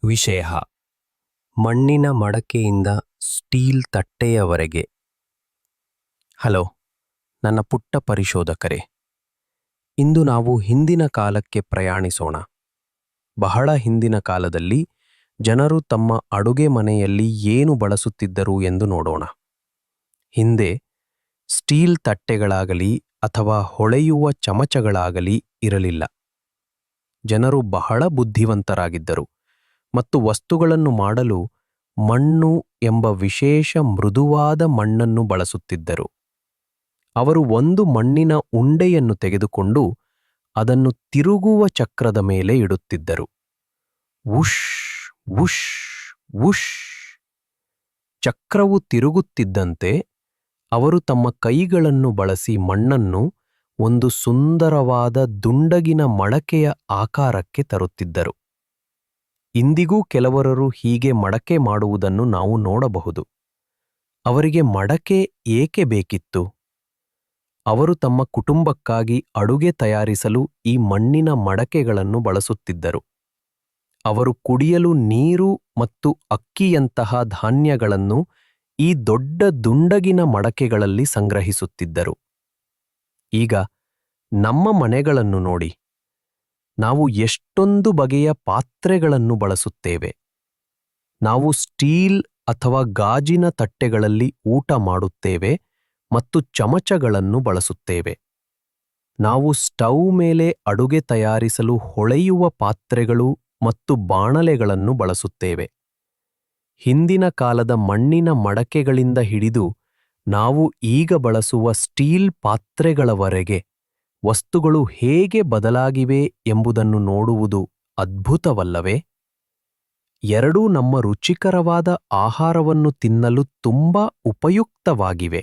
ವಿಷಯ ಮಣ್ಣಿನ ಮಡಕೆಯಿಂದ steel ತಟ್ಟೆಯವರೆಗೆ. Hello, ನನ್ನ ಪುಟ್ಟ ಪರಿಶೋಧಕರೇ. ಇಂದು ನಾವು ಹಿಂದಿನ ಕಾಲಕ್ಕೆ ಪ್ರಯಾಣಿಸೋಣ. ಬಹಳ ಹಿಂದಿನ ಕಾಲದಲ್ಲಿ ಜನರು ತಮ್ಮ ಅಡುಗೆ ಮನೆಯಲ್ಲಿ ಏನು ಬಳಸುತ್ತಿದ್ದರು ಎಂದು ನೋಡೋಣ. ಹಿಂದೆ ಸ್ಟೀಲ್ ತಟ್ಟೆಗಳಾಗಲಿ ಅಥವಾ ಹೊಳೆಯುವ ಚಮಚಗಳಾಗಲಿ ಇರಲಿಲ್ಲ. ಜನರು ಬಹಳ ಬುದ್ಧಿವಂತರಾಗಿದ್ದರು ಮತ್ತು ವಸ್ತುಗಳನ್ನು ಮಾಡಲು ಮಣ್ಣು ಎಂಬ ವಿಶೇಷ ಮೃದುವಾದ ಮಣ್ಣನ್ನು ಬಳಸುತ್ತಿದ್ದರು. ಅವರು ಒಂದು ಮಣ್ಣಿನ ಉಂಡೆಯನ್ನು ತೆಗೆದುಕೊಂಡು ಅದನ್ನು ತಿರುಗುವ ಚಕ್ರದ ಮೇಲೆ ಇಡುತ್ತಿದ್ದರು. ವುಷ್ ವುಷ್ ವುಷ್. ಚಕ್ರವು ತಿರುಗುತ್ತಿದ್ದಂತೆ ಅವರು ತಮ್ಮ ಕೈಗಳನ್ನು ಬಳಸಿ ಮಣ್ಣನ್ನು ಒಂದು ಸುಂದರವಾದ ದುಂಡಗಿನ ಮಡಕೆಯ ಆಕಾರಕ್ಕೆ ತರುತ್ತಿದ್ದರು. ಇಂದಿಗೂ ಕೆಲವರು ಹೀಗೆ ಮಡಕೆ ಮಾಡುವುದನ್ನು ನಾವು ನೋಡಬಹುದು. ಅವರಿಗೆ ಮಡಕೆ ಏಕೆ ಬೇಕಿತ್ತು? ಅವರು ತಮ್ಮ ಕುಟುಂಬಕ್ಕಾಗಿ ಅಡುಗೆ ತಯಾರಿಸಲು ಈ ಮಣ್ಣಿನ ಮಡಕೆಗಳನ್ನು ಬಳಸುತ್ತಿದ್ದರು. ಅವರು ಕುಡಿಯಲು ನೀರು ಮತ್ತು ಅಕ್ಕಿಯಂತಹ ಧಾನ್ಯಗಳನ್ನು ಈ ದೊಡ್ಡ ದುಂಡಗಿನ ಮಡಕೆಗಳಲ್ಲಿ ಸಂಗ್ರಹಿಸುತ್ತಿದ್ದರು. ಈಗ ನಮ್ಮ ಮನೆಗಳನ್ನು ನೋಡಿ. ನಾವು ಎಷ್ಟೊಂದು ಬಗೆಯ ಪಾತ್ರೆಗಳನ್ನು ಬಳಸುತ್ತೇವೆ. ನಾವು ಸ್ಟೀಲ್ ಅಥವಾ ಗಾಜಿನ ತಟ್ಟೆಗಳಲ್ಲಿ ಊಟ ಮಾಡುತ್ತೇವೆ ಮತ್ತು ಚಮಚಗಳನ್ನು ಬಳಸುತ್ತೇವೆ. ನಾವು ಸ್ಟವ್ ಮೇಲೆ ಅಡುಗೆ ತಯಾರಿಸಲು ಹೊಳೆಯುವ ಪಾತ್ರೆಗಳು ಮತ್ತು ಬಾಣಲೆಗಳನ್ನು ಬಳಸುತ್ತೇವೆ. ಹಿಂದಿನ ಕಾಲದ ಮಣ್ಣಿನ ಮಡಕೆಗಳಿಂದ ಹಿಡಿದು ನಾವು ಈಗ ಬಳಸುವ ಸ್ಟೀಲ್ ಪಾತ್ರೆಗಳವರೆಗೆ ವಸ್ತುಗಳು ಹೇಗೆ ಬದಲಾಗಿವೆ ಎಂಬುದನ್ನು ನೋಡುವುದು ಅದ್ಭುತವಲ್ಲವೇ? ಎರಡೂ ನಮ್ಮ ರುಚಿಕರವಾದ ಆಹಾರವನ್ನು ತಿನ್ನಲು ತುಂಬಾ ಉಪಯುಕ್ತವಾಗಿವೆ.